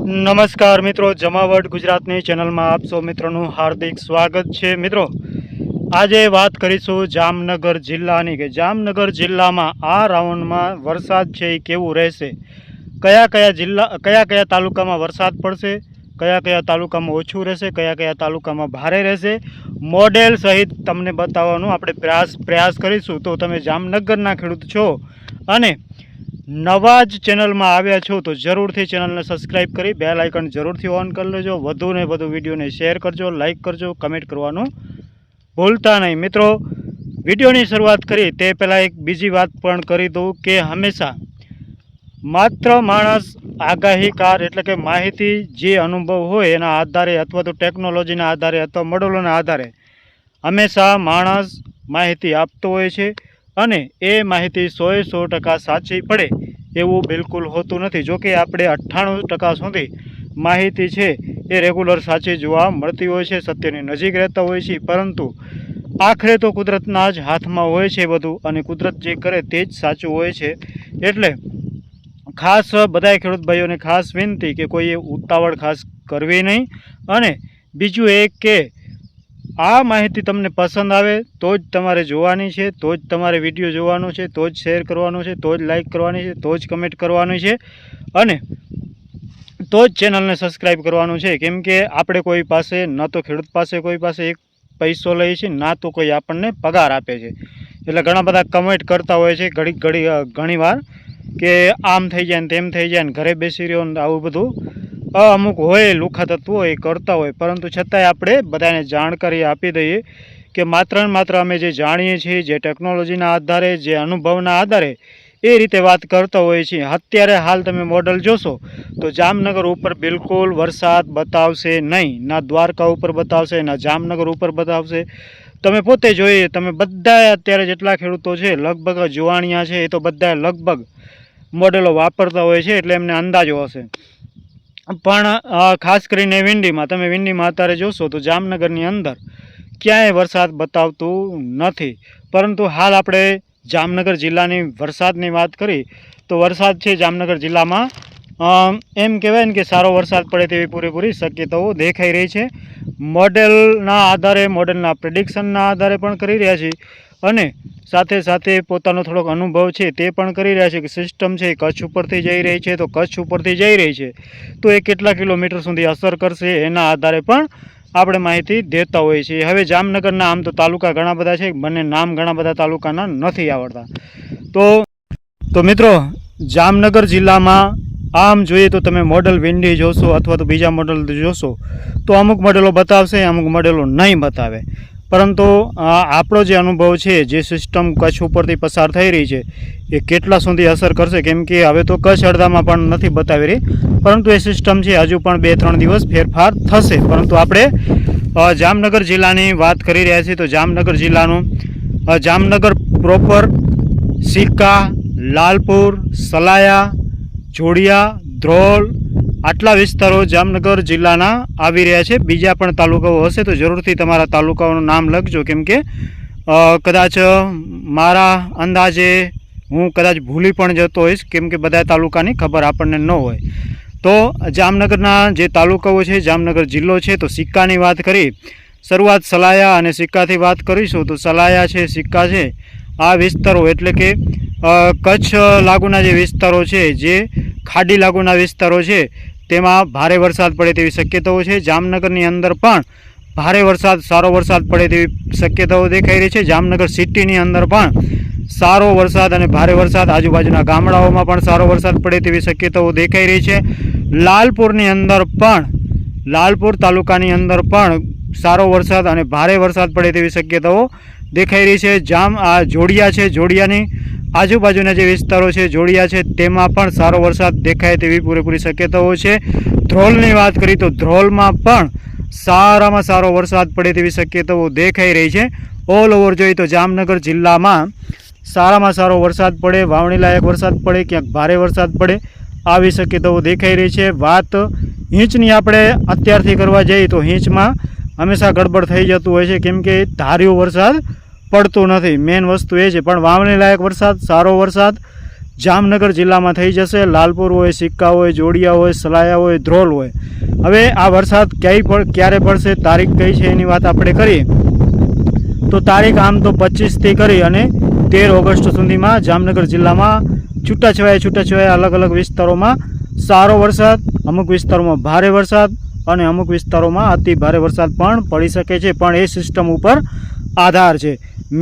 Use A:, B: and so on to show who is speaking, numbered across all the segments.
A: નમસ્કાર મિત્રો, જમાવટ ગુજરાતની ચેનલમાં આપ સૌ મિત્રોનું હાર્દિક સ્વાગત છે। મિત્રો આજે વાત કરીશું જામનગર જિલ્લાની કે જામનગર જિલ્લામાં આ રાઉન્ડમાં વરસાદ છે એ કેવું રહેશે, કયા કયા તાલુકામાં વરસાદ પડશે, કયા તાલુકામાં ઓછું રહેશે, કયા તાલુકામાં ભારે રહેશે, મોડેલ સહિત તમને બતાવવાનું આપણે પ્રયાસ કરીશું। તો તમે જામનગરના ખેડૂત છો અને નવા જ ચેનલમાં આવ્યા છો તો જરૂરથી ચેનલને સબસ્ક્રાઈબ કરી બેલ આઇકન જરૂરથી ઓન કરી લેજો। વધુને વધુ વિડીયોને શેર કરજો, લાઇક કરજો, કમેન્ટ કરવાનું ભૂલતા નહીં। મિત્રો વિડીયોની શરૂઆત કરી તે પહેલાં એક બીજી વાત પણ કરી દઉં કે હંમેશા માત્ર માણસ આગાહીકાર એટલે કે માહિતી જે અનુભવ હોય એના આધારે અથવા તો ટેકનોલોજીના આધારે અથવા મોડલોના આધારે હંમેશા માણસ માહિતી આપતો હોય છે અને એ માહિતી 100% સાચી પડે એવું બિલકુલ હોતું નથી। જોકે આપણે 98% સુધી માહિતી છે એ રેગ્યુલર સાચી જોવા મળતી હોય છે, સત્યની નજીક રહેતા હોય છે, પરંતુ આખરે તો કુદરતના જ હાથમાં હોય છે બધું અને કુદરત જે કરે તે જ સાચું હોય છે। એટલે ખાસ બધાય ખેડૂત ભાઈઓને ખાસ વિનંતી કે કોઈએ ઉતાવળ ખાસ કરવી નહીં અને બીજું એક કે આ માહિતી તમને પસંદ આવે તો જ તમારે જોવાની છે, તો જ તમારે વિડીયો જોવાનો છે, તો જ શેર કરવાનો છે, તો જ લાઇક કરવાની છે, તો જ કમેન્ટ કરવાની છે અને તો જ ચેનલને સબસ્ક્રાઈબ કરવાનું છે। કેમ કે આપણે કોઈ પાસે ન તો ખેડૂત પાસે કોઈ પાસે એક પૈસો લઈએ છીએ, ના તો કોઈ આપણને પગાર આપે છે। એટલે ઘણા બધા કમેન્ટ કરતા હોય છે ઘણીવાર કે આમ થઈ જાય ને તેમ થઈ જાય ને ઘરે બેસી રહ્યો ને આવું બધું અમુક હોય લુખા તત્વો એ કરતા હોય, પરંતુ છતાંય આપણે બધાને જાણકારી આપી દઈએ કે માત્ર ને માત્ર અમે જે જાણીએ છીએ, જે ટેકનોલોજીના આધારે, જે અનુભવના આધારે એ રીતે વાત કરતા હોઈએ છીએ। અત્યારે હાલ તમે મોડલ જોશો તો જામનગર ઉપર બિલકુલ વરસાદ બતાવશે નહીં, ના દ્વારકા ઉપર બતાવશે, ના જામનગર ઉપર બતાવશે। તમે પોતે જોઈએ, તમે બધા અત્યારે જેટલા ખેડૂતો છે લગભગ જુવાણિયા છે એ તો બધા લગભગ મોડેલો વાપરતા હોય છે એટલે એમને અંદાજો હશે। પણ ખાસ કરીને વિંડીમાં, તમે વિંડીમાં અત્યારે જોશો તો જામનગરની અંદર ક્યાંય વરસાદ બતાવતું નથી, પરંતુ હાલ આપણે જામનગર જિલ્લાની વરસાદની વાત કરી તો વરસાદ છે જામનગર જિલ્લામાં એમ કહેવાય ને કે સારો વરસાદ પડે તેવી પૂરેપૂરી શક્યતાઓ દેખાઈ રહી છે। મોડેલના આધારે, મોડેલના પ્રેડિક્શનના આધારે પણ કરી રહ્યા છીએ અને સાથે સાથે પોતાનો થોડોક અનુભવ છે તે પણ કરી રહ્યા છે કે સિસ્ટમ છે કચ્છ ઉપરથી જઈ રહી છે, તો કચ્છ ઉપરથી જઈ રહી છે તો એ કેટલા કિલોમીટર સુધી અસર કરશે એના આધારે પણ આપણે માહિતી દેતા હોઈએ છીએ। હવે જામનગરના આમ તો તાલુકા ઘણા બધા છે, મને નામ ઘણા બધા તાલુકાના નથી આવડતા। તો મિત્રો જામનગર જિલ્લામાં આમ જોઈએ તો તમે મોડલ વિંડી જોશો અથવા તો બીજા મોડલ જોશો તો અમુક મોડેલો બતાવશે, અમુક મોડેલો નહીં બતાવે, પરંતુ આપણો જે અનુભવ છે, જે સિસ્ટમ કચ્છ ઉપરથી પસાર થઈ રહી છે એ કેટલા સુધી અસર કરશે, કેમ કે હવે તો કચ્છ અડધામાં પણ નથી બતાવી રહી, પરંતુ એ સિસ્ટમ છે હજુ પણ 2-3 દિવસ ફેરફાર થશે। પરંતુ આપણે જામનગર જિલ્લાની વાત કરી રહ્યા છીએ તો જામનગર જિલ્લાનું જામનગર પ્રોપર, સિક્કા, લાલપુર, સલાયા, જોડિયા, ધ્રોલ આટલા વિસ્તારો જામનગર જિલ્લાના આવી રહ્યા છે। બીજા પણ તાલુકાઓ હશે તો જરૂરથી તમારા તાલુકાઓનું નામ લખજો, કેમ કે કદાચ મારા અંદાજે હું કદાચ ભૂલી પણ જતો હોઈશ, કેમ કે બધા તાલુકાની ખબર આપણને ન હોય। તો જામનગરના જે તાલુકાઓ છે, જામનગર જિલ્લો છે, તો સિક્કાની વાત કરી, શરૂઆત સલાયા અને સિક્કાથી વાત કરીશું તો સલાયા છે, સિક્કા છે, આ વિસ્તારો એટલે કે કચ્છ લાગુના જે વિસ્તારો છે, જે ખાડી લાગુના વિસ્તારો છે તેમાં ભારે વરસાદ પડે તેવી શક્યતાઓ છે। જામનગરની અંદર પણ ભારે વરસાદ, સારો વરસાદ પડે તેવી શક્યતાઓ દેખાઈ રહી છે। જામનગર સિટીની અંદર પણ સારો વરસાદ અને ભારે વરસાદ, આજુબાજુના ગામડાઓમાં પણ સારો વરસાદ પડે તેવી શક્યતાઓ દેખાઈ રહી છે। લાલપુરની અંદર પણ, લાલપુર તાલુકાની અંદર પણ સારો વરસાદ અને ભારે વરસાદ પડે તેવી શક્યતાઓ દેખાઈ રહી છે। જોડિયા છે, જોડિયાની આજુબાજુના જે વિસ્તારો છે, જોડિયા છે, તેમાં પણ સારો વરસાદ દેખાય તેવી પૂરેપૂરી શક્યતાઓ છે। ધ્રોલની વાત કરી તો ધ્રોલમાં પણ સારામાં સારો વરસાદ પડે તેવી શક્યતાઓ દેખાઈ રહી છે। ઓલ ઓવર જોઈએ તો જામનગર જિલ્લામાં સારામાં સારો વરસાદ પડે, વાવણી લાયક વરસાદ પડે, ક્યાંક ભારે વરસાદ પડે આવી શક્યતાઓ દેખાઈ રહી છે। વાત હિંચની આપણે અત્યારથી કરવા જઈએ તો હિંચમાં હંમેશા ગડબડ થઈ જતું હોય છે, કેમ કે ધાર્યો વરસાદ પડતું નથી, મેન વસ્તુ એ છે। પણ વાવણી લાયક વરસાદ, સારો વરસાદ જામનગર જિલ્લામાં થઈ જશે। લાલપુર હોય, સિક્કા હોય, જોડિયા હોય, સલાયા હોય, ધ્રોલ હોય। હવે આ વરસાદ ક્યારે પડશે, તારીખ કઈ છે એની વાત આપણે કરીએ તો તારીખ આમ તો 25થી કરી અને 13 ઓગસ્ટ સુધીમાં જામનગર જિલ્લામાં છૂટાછવાયા અલગ અલગ વિસ્તારોમાં સારો વરસાદ, અમુક વિસ્તારોમાં ભારે વરસાદ અને અમુક વિસ્તારોમાં અતિ ભારે વરસાદ પણ પડી શકે છે। પણ એ સિસ્ટમ ઉપર આધાર છે।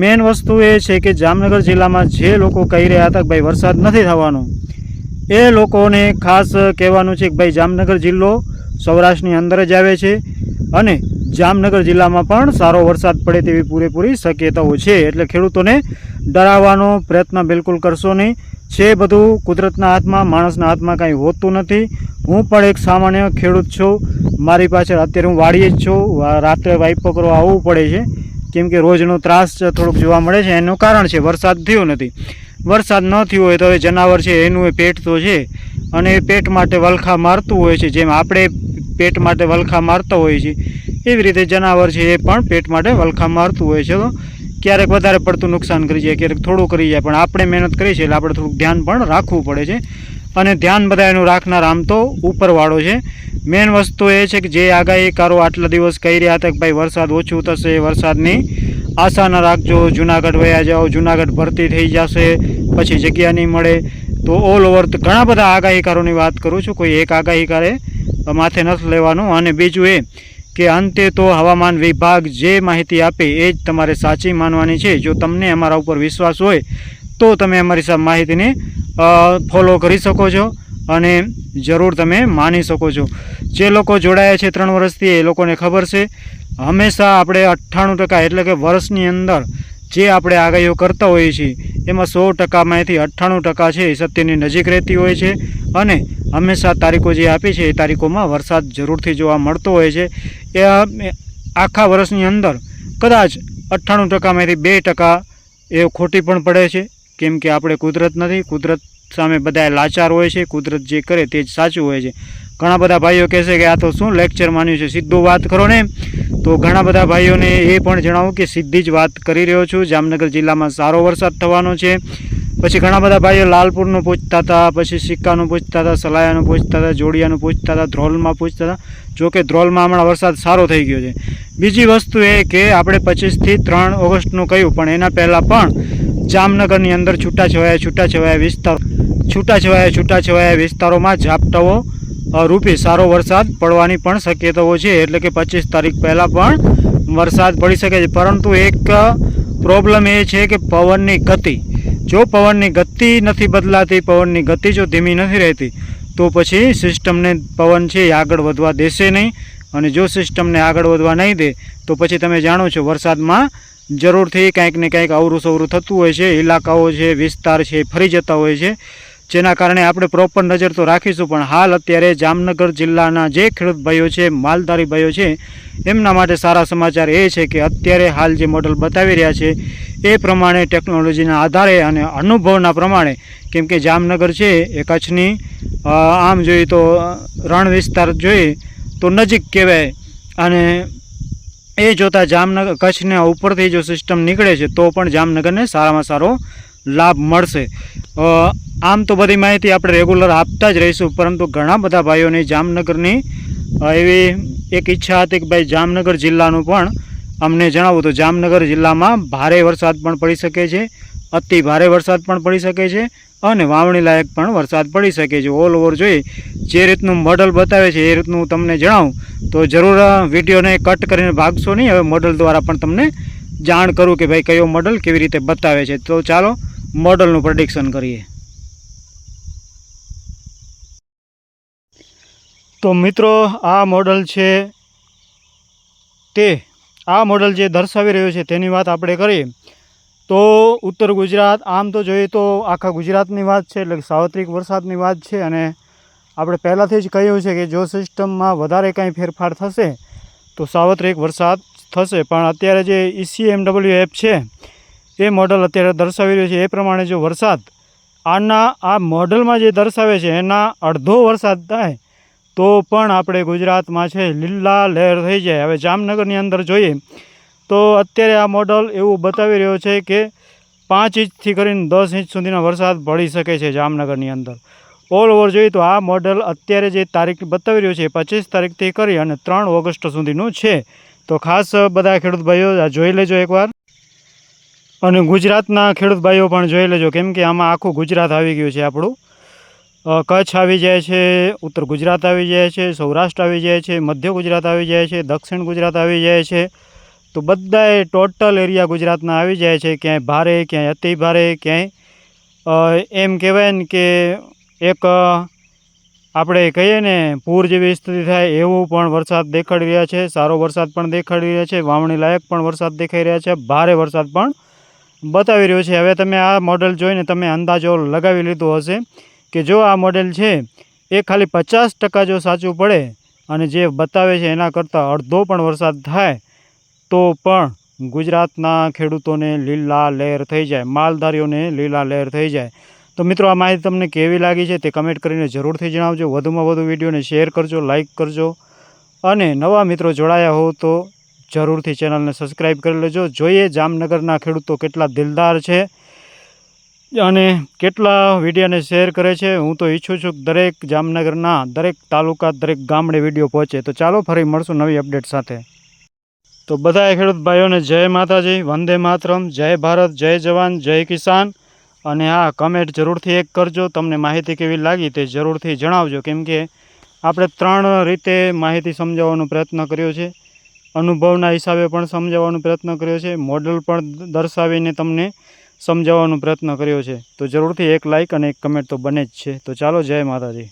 A: મેન વસ્તુ એ છે કે જામનગર જિલ્લામાં જે લોકો કહી રહ્યા હતા કે ભાઈ વરસાદ નથી થવાનો, એ લોકોને ખાસ કહેવાનું છે કે ભાઈ જામનગર જિલ્લો સૌરાષ્ટ્રની અંદર જ આવે છે અને જામનગર જિલ્લામાં પણ સારો વરસાદ પડે તેવી પૂરેપૂરી શક્યતાઓ છે। એટલે ખેડૂતોને ડરાવવાનો પ્રયત્ન બિલકુલ કરશો નહીં। છે બધું કુદરતના હાથમાં, માણસના હાથમાં કાંઈ હોતું નથી। હું પણ એક સામાન્ય ખેડૂત છું। મારી પાછળ અત્યારે હું વાડીએ જ છું। રાત્રે વાઇપો કરવા આવવું પડે છે કેમ કે રોજનો ત્રાસ થોડોક જોવા મળે છે। એનું કારણ છે વરસાદ થયો નથી। વરસાદ ન થયો હોય તો હવે જનાવર છે એનું એ પેટ તો છે અને એ પેટ માટે વલખા મારતું હોય છે। જેમ આપણે પેટ માટે વલખા મારતા હોઈએ છીએ એવી રીતે જનાવર છે એ પણ પેટ માટે વલખા મારતું હોય છે। તો ક્યારેક વધારે પડતું નુકસાન કરી જાય, ક્યારેક થોડું કરી જાય, પણ આપણે મહેનત કરી છે એટલે આપણે થોડુંક ધ્યાન પણ રાખવું પડે છે અને ધ્યાન બધા એનું રાખનાર આમ તો ઉપરવાળો છે। મેન વસ્તુ એ છે કે જે આગાહીકારો આટલા દિવસ કહી રહ્યા હતા કે ભાઈ વરસાદ ઓછું થશે, વરસાદની આશા ન રાખજો, જુનાગઢ વયા જાઓ, જુનાગઢ ભરતી થઈ જશે, પછી જગ્યા નહીં મળે, તો ઓલ ઓવર ઘણા બધા આગાહીકારોની વાત કરું છું। કોઈ એક આગાહીકારે માથે નથી લેવાનું। અને બીજું એ કે અંતે તો હવામાન વિભાગ જે માહિતી આપે એ જ તમારે સાચી માનવાની છે। જો તમને અમારા ઉપર વિશ્વાસ હોય તો તમે અમારી સાથે માહિતીને ફોલો કરી શકો છો અને જરૂર તમે માની શકો છો। જે લોકો જોડાયા છે 3 વર્ષથી એ લોકોને ખબર છે હંમેશા આપણે 98% એટલે કે વર્ષની અંદર જે આપણે આગાહીઓ કરતા હોઈએ છીએ એમાં 100%માંથી 98% છે એ સત્યની નજીક રહેતી હોય છે અને હંમેશા તારીખો જે આપી છે એ તારીખોમાં વરસાદ જરૂરથી જોવા મળતો હોય છે। એ આખા વર્ષની અંદર કદાચ 98%માંથી 2% એ ખોટી પણ પડે છે કેમ કે આપણે કુદરત નથી, કુદરત સામે બધા લાચાર હોય છે, કુદરત જે કરે તે જ સાચું હોય છે। ઘણા બધા ભાઈઓ કહેશે કે આ તો શું લેક્ચર માન્યું છે, સીધું વાત કરો ને। તો ઘણા બધા ભાઈઓને એ પણ જણાવું કે સીધી જ વાત કરી રહ્યો છું। જામનગર જિલ્લામાં સારો વરસાદ થવાનો છે। પછી ઘણા બધા ભાઈઓ લાલપુરનું પૂછતા હતા, પછી સિક્કાનું પૂછતા હતા, સલાયાનું પૂછતા હતા, જોડિયાનું પૂછતા હતા, ધ્રોલમાં પૂછતા હતા। જોકે ધ્રોલમાં હમણાં વરસાદ સારો થઈ ગયો છે। બીજી વસ્તુ એ કે આપણે 25થી 3 ઓગસ્ટનું કહ્યું, પણ એના પહેલાં પણ જામનગરની અંદર છૂટાછવાયા વિસ્તારોમાં ઝાપટાઓ રૂપે સારો વરસાદ પડવાની પણ શક્યતાઓ છે। એટલે કે 25 તારીખ પહેલાં પણ વરસાદ પડી શકે છે। પરંતુ એક પ્રોબ્લેમ એ છે કે પવનની ગતિ, જો પવનની ગતિ નથી બદલાતી, પવનની ગતિ જો ધીમી નથી રહેતી તો પછી સિસ્ટમને પવન છે એ આગળ વધવા દેશે નહીં અને જો સિસ્ટમને આગળ વધવા નહીં દે તો પછી તમે જાણો છો વરસાદમાં જરૂરથી કંઈક ને કંઈક અવરું સવરું થતું હોય છે। ઇલાકાઓ છે, વિસ્તાર છે ફરી જતા હોય છે, જેના કારણે આપણે પ્રોપર નજર તો રાખીશું। પણ હાલ અત્યારે જામનગર જિલ્લાના જે ખેડૂત ભાઈઓ છે, માલધારી ભાઈઓ છે, એમના માટે સારા સમાચાર એ છે કે અત્યારે હાલ જે મોડલ બતાવી રહ્યા છે એ પ્રમાણે ટેકનોલોજીના આધારે અને અનુભવના પ્રમાણે, કેમ કે જામનગર છે એ કચ્છની આમ જોઈએ તો રણ વિસ્તાર જોઈએ તો નજીક કહેવાય અને એ જોતાં જામનગર કચ્છને ઉપરથી જો સિસ્ટમ નીકળે છે તો પણ જામનગરને સારામાં સારો લાભ મળશે। આમ તો બધી માહિતી આપણે રેગ્યુલર આપતા જ રહીશું, પરંતુ ઘણા બધા ભાઈઓની જામનગરની એવી એક ઈચ્છા હતી કે ભાઈ જામનગર જિલ્લાનું પણ અમને જણાવું। તો જામનગર જિલ્લામાં ભારે વરસાદ પણ પડી શકે છે, અતિ ભારે વરસાદ પણ પડી શકે છે અને વાવણી લાયક પણ વરસાદ પડી શકે છે। ઓલ ઓવર જોઈએ જે રીતનું મોડલ બતાવે છે એ રીતનું તમને જણાવું તો જરૂર વિડીયોને કટ કરીને ભાગશો નહીં। હવે મોડલ દ્વારા પણ તમને જાણ કરું કે ભાઈ કયો મોડલ કેવી રીતે બતાવે છે। તો ચાલો મોડલનું પ્રેડિક્શન કરીએ। તો મિત્રો આ મોડલ છે આ મોડલ જે દર્શાવી રહ્યું છે તેની વાત આપણે કરીએ તો ઉત્તર ગુજરાત, આમ તો જોઈએ તો આખા ગુજરાતની વાત છે, એટલે સાર્વત્રિક વરસાદની વાત છે અને આપણે પહેલાંથી જ કહ્યું છે કે જો સિસ્ટમમાં વધારે કાંઈ ફેરફાર થશે તો સાર્વત્રિક વરસાદ થશે। પણ અત્યારે જે ECMW એપ છે એ મોડલ અત્યારે દર્શાવી રહ્યું છે એ પ્રમાણે જો વરસાદ આ મોડલમાં જે દર્શાવે છે એના અડધો વરસાદ થાય તો પણ આપણે ગુજરાતમાં છે લીલા લહેર થઈ જાય। હવે જામનગરની અંદર જોઈએ તો અત્યારે આ મોડલ એવું બતાવી રહ્યો છે કે 5 ઇંચથી કરીને 10 ઇંચ સુધીનો વરસાદ પડી શકે છે જામનગરની અંદર. ઓલ ઓવર જોઈએ તો આ મોડલ અત્યારે જે તારીખ બતાવી રહ્યું છે 25 તારીખથી કરી અને 3 ઓગસ્ટ સુધીનું છે. તો ખાસ બધા ખેડૂત ભાઈઓ આ જોઈ લેજો એકવાર, અને ગુજરાતના ખેડૂત ભાઈઓ પણ જોઈ લેજો, કેમ કે આમાં આખું ગુજરાત આવી ગયું છે આપણું. કચ્છ આવી જાય છે, ઉત્તર ગુજરાત આવી જાય છે, સૌરાષ્ટ્ર આવી જાય છે, મધ્ય ગુજરાત આવી જાય છે, દક્ષિણ ગુજરાત આવી જાય છે. તો બધાએ ટોટલ એરિયા ગુજરાતના આવી જાય છે. ક્યાંય ભારે, ક્યાંય અતિ ભારે, ક્યાંય એમ કહેવાય ને કે એક આપણે કહીએ ને પૂર જેવી સ્થિતિ થાય એવું પણ વરસાદ દેખાડી રહ્યા છે. સારો વરસાદ પણ દેખાડી રહ્યા છે, વાવણી લાયક પણ વરસાદ દેખાઈ રહ્યા છે, ભારે વરસાદ પણ બતાવી રહ્યો છે. હવે તમે આ મોડેલ જોઈને તમે અંદાજો લગાવી લીધો હશે કે જો આ મોડેલ છે એ ખાલી 50% જો સાચું પડે અને જે બતાવે છે એના કરતાં અડધો પણ વરસાદ થાય તો પણ ગુજરાતના ખેડૂતોને લીલા લહેર થઈ જાય, માલધારીઓને લીલા લહેર થઈ જાય. તો મિત્રો આ માહિતી તમને કેવી લાગી છે તે કમેન્ટ કરીને જરૂરથી જણાવજો. વધુમાં વધુ વિડીયોને શેર કરજો, લાઇક કરજો, અને નવા મિત્રો જોડાયા હો તો જરૂરથી ચેનલને સબસ્ક્રાઈબ કરી લેજો. જોઈએ જામનગરના ખેડૂતો કેટલા દિલદાર છે અને કેટલા વિડીયોને શેર કરે છે. હું તો ઈચ્છું છું કે દરેક જામનગરના દરેક તાલુકા, દરેક ગામડે વિડીયો પહોંચે. તો ચાલો ફરી મળશું નવી અપડેટ સાથે. તો બધા ખેડૂત ભાઈઓને જય માતાજી, વંદે માતરમ, જય ભારત, જય જવાન, જય કિસાન. અને હા, કમેન્ટ જરૂરથી એક કરજો. તમને માહિતી કેવી લાગી તે જરૂરથી જણાવજો, કેમ કે આપણે 3 રીતે માહિતી સમજાવવાનો પ્રયત્ન કર્યો છે. અનુભવના હિસાબે પણ સમજાવવાનો પ્રયત્ન કર્યો છે, મોડલ પણ દર્શાવીને તમને સમજાવવાનો પ્રયત્ન કર્યો છે. તો જરૂરથી એક લાઇક અને એક કમેન્ટ તો બને જ છે. તો ચાલો, જય માતાજી.